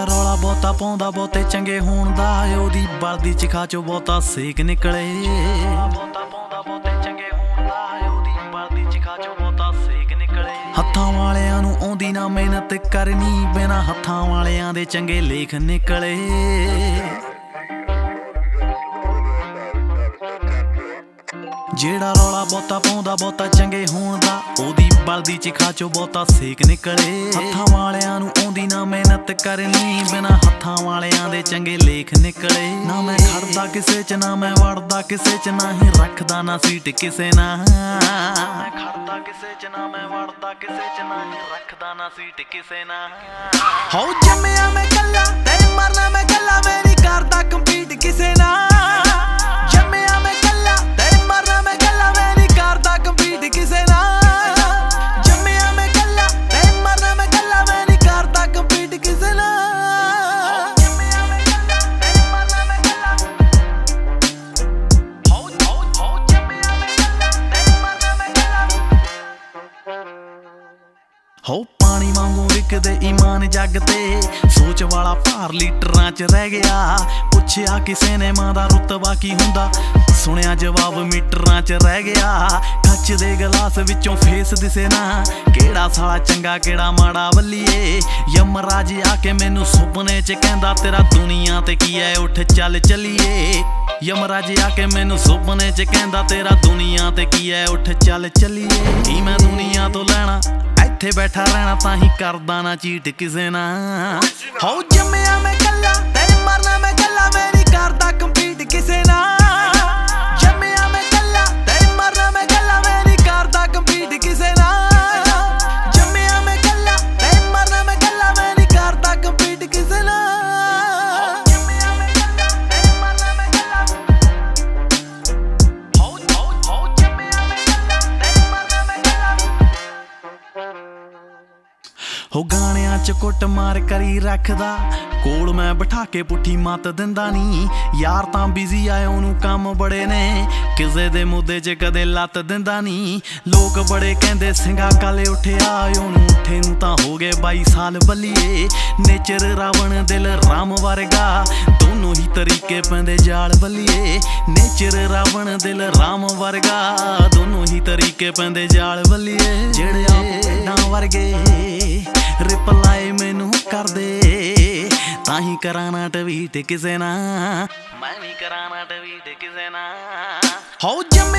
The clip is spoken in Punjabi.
ਰੌਲਾ ਬਹੁਤਾ ਪਾਉਂਦਾ ਬਹੁਤੇ ਚੰਗੇ ਹੋਣ ਦਾ ਉਹਦੀ ਬਲਦੀ ਚਿਖਾ ਚੋਂ ਬਹੁਤਾ ਸੇਕ ਨਿਕਲੇ। ਹੱਥਾਂ ਵਾਲਿਆਂ ਨੂੰ ਆਉਂਦੀ ਨਾ ਮਿਹਨਤ ਕਰਨੀ, ਬਿਨਾਂ ਹੱਥਾਂ ਵਾਲਿਆਂ ਦੇ ਚੰਗੇ ਲੇਖ ਨਿਕਲੇ। ਜਿਹੜਾ ਰੌਲਾ ਬਹੁਤਾ ਪਾਉਂਦਾ ਬਹੁਤਾ ਚੰਗੇ ਹੋਣ ਦਾ ਉਹਦੀ ਬਲਦੀ ਚਿਖਾ ਚੋਂ ਬਹੁਤਾ ਸੇਕ ਨਿਕਲੇ। ਹੱਥਾਂ ਵਾਲਿਆਂ ਨੂੰ ਆਉਂਦੀ ਨਾ ਮਿਹਨਤ ਕਰਨੀ, ਬਿਨਾਂ ਹੱਥਾਂ ਵਾਲਿਆਂ ਦੇ ਚੰਗੇ ਲੇਖ ਨਿਕਲੇ। ਨਾ ਮੈਂ ਖੜਦਾ ਕਿਸੇ ਚ ਨਾ ਮੈਂ ਵੜਦਾ ਕਿਸੇ ਚ, ਨਾ ਹੀ ਰੱਖਦਾ ਨਾ ਸੀਟ ਕਿਸੇ ਨਾਲ। ਮੈਂ ਖੜਦਾ ਕਿਸੇ ਚ ਨਾ ਮੈਂ ਵੜਦਾ ਕਿਸੇ ਚ, ਨਾ ਹੀ ਰੱਖਦਾ ਨਾ ਸੀਟ ਕਿਸੇ ਨਾਲ। ਹੋ ਜੰਮਿਆ ਮੈਂ ਕੱਲਾ ਤੇ ਮਰਨਾ ਮੈਂ ਕੱਲਾ, ਮੈਂ ਨਹੀਂ ਕਰਦਾ ਕੰਪੀਟ ਕਿਸੇ ਨਾਲ। ਜੰਮਿਆ ਮੈਂ ਕੱਲਾ ਤੇ ਮਰਨਾ ਮੈਂ ਕੱਲਾ, ਮੈਂ ਨਹੀਂ ਕਰਦਾ ਕੰਪੀਟ ਕਿਸੇ ਨਾਲ। ਜੰਮਿਆ ਮੈਂ ਕੱਲਾ ਤੇ ਮਰਨਾ ਮੈਂ ਕੱਲਾ, ਮੈਂ ਨਹੀਂ ਕਰਦਾ ਕੰਪੀਟ ਕਿਸੇ ਨਾਲ। ਜੰਮਿਆ ਮੈਂ ਕੱਲਾ ਤੇ ਮਰਨਾ ਮੈਂ ਕੱਲਾ, ਹੋ ਜੰਮਿਆ ਮੈਂ ਕੱਲਾ ਤੇ ਮਰਨਾ ਮੈਂ ਕੱਲਾ। ਹੋ ਪਾਣੀ ਵਾਂਗੂ ਵਿਕਦੇ ਈਮਾਨ ਜੱਗ ਤੇ, ਸੋਚ ਵਾਲਾ ਭਾਰ ਲੀਟਰਾਂ ਚ ਰਹਿ ਗਿਆ। ਪੁੱਛਿਆ ਕਿਸੇ ਨੇ ਮਾਂ ਦਾ ਰੁਤਬਾ ਕੀ ਹੁੰਦਾ, ਸੁਣਿਆ ਜਵਾਬ ਮੀਟਰਾਂ ਚ ਰਹਿ ਗਿਆ। ਕੱਚ ਦੇ ਗਲਾਸ ਵਿੱਚੋਂ ਫੇਸ ਦਿਸੇ ਨਾ, ਕਿਹੜਾ ਸਾਲਾ ਚੰਗਾ ਕਿਹੜਾ ਮਾੜਾ ਵੱਲੀਏ। ਯਮਰਾਜ ਆ ਕੇ ਮੈਨੂੰ ਸੁਪਨੇ ਚ ਕਹਿੰਦਾ ਤੇਰਾ ਦੁਨੀਆ ਤੇ ਕੀ ਐ, ਉੱਠ ਚੱਲ ਚੱਲੀਏ। ਯਮਰਾਜ ਆ ਕੇ ਮੈਨੂੰ ਸੁਪਨੇ ਚ ਕਹਿੰਦਾ ਤੇਰਾ ਦੁਨੀਆ ਤੇ ਕੀ ਐ, ਉੱਠ ਚੱਲ ਚੱਲੀਏ। ਕੀ ਮੈਂ ਦੁਨੀਆ ਤੋਂ ਲੈਣਾ, ਇੱਥੇ ਬੈਠਾ ਰਹਿਣਾ, ਤਾਂ ਹੀ ਕਰਦਾ ਨਾ ਚੀਟ ਕਿਸੇ ਨਾਲ। ਹੋ ਜੰਮਿਆ ਮੈਂ ਕੱਲਾ ਤੇ ਮਰਨਾ ਮੈਂ ਕੱਲਾ, ਮੈਂ ਨਹੀਂ ਕਰਦਾ ਕੰਪੀਟ ਕਿਸੇ ਨਾਲ। ਜੰਮਿਆ ਮੈਂ ਕੱਲਾ ਤੇ ਮਰਨਾ ਮੈਂ ਕੱਲਾ, ਮੈਂ ਨਹੀਂ ਕਰਦਾ ਕੰਪੀਟ ਕਿਸੇ ਨਾਲ। ਜੰਮਿਆ ਮੈਂ ਕੱਲਾ ਤੇ ਮਰਨਾ ਮੈਂ ਕੱਲਾ, ਮੈਂ ਨਹੀਂ ਕਰਦਾ ਕੰਪੀਟ ਕਿਸੇ ਨਾਲ। ਜੰਮਿਆ ਮੈਂ ਕੱਲਾ ਤੇ ਮਰਨਾ ਮੈਂ ਕੱਲਾ, ਹੋ ਜੰਮਿਆ ਮੈਂ ਕੱਲਾ ਤੇ ਮਰਨਾ ਮੈਂ ਕੱਲਾ। ਹੋ ਗਾਣਿਆਂ ਚ ਕੁੱਟ ਮਾਰ ਕਰੀ ਰੱਖਦਾ, ਕੋਲ ਮੈਂ ਬਿਠਾ ਕੇ ਪੁੱਠੀ ਮੱਤ ਦਿੰਦਾ ਨੀ। ਯਾਰ ਤਾਂ ਬਿਜ਼ੀ ਆਏ ਉਹਨੂੰ ਕੰਮ ਬੜੇ ਨੇ, ਕਿਸੇ ਦੇ ਮੁੱਦੇ ਚ ਕਦੇ ਲੱਤ ਦਿੰਦਾ ਨੀ। ਲੋਕ ਬੜੇ ਕਹਿੰਦੇ ਸਿੰਘਾ ਕਾਲੇ ਉੱਠਿਆ, ਉਹਨੂੰ ਉੱਠੇ ਨੂੰ ਤਾਂ ਹੋ ਗਏ 22 ਸਾਲ ਬੱਲੀਏ। ਨੇਚਰ ਰਾਵਣ ਦਿਲ ਰਾਮ ਵਰਗਾ, ਦੋਨੋਂ ਹੀ ਤਰੀਕੇ ਪੈਂਦੇ ਜਾਲ ਬੱਲੀਏ। ਨੇਚਰ ਰਾਵਣ ਦਿਲ ਰਾਮ ਵਰਗਾ, ਦੋਨੋਂ ਹੀ ਤਰੀਕੇ ਪੈਂਦੇ ਜਾਲ ਬੱਲੀਏ। ਜਿਹੜੇ ਭੇਡਾਂ ਵਰਗੇ ਰਿਪਲਾਈ ਮੈਨੂੰ ਕਰਦੇ, ਤਾਂ ਹੀ ਕਰਾਣਾ ਟਵੀਟ ਕਿਸੇ ਨਾਲ, ਮੈਂ ਵੀ ਕਰਾਣਾ ਟਵੀਟ ਕਿਸੇ ਨਾਲ। ਹੋ ਜੰਮਿਆ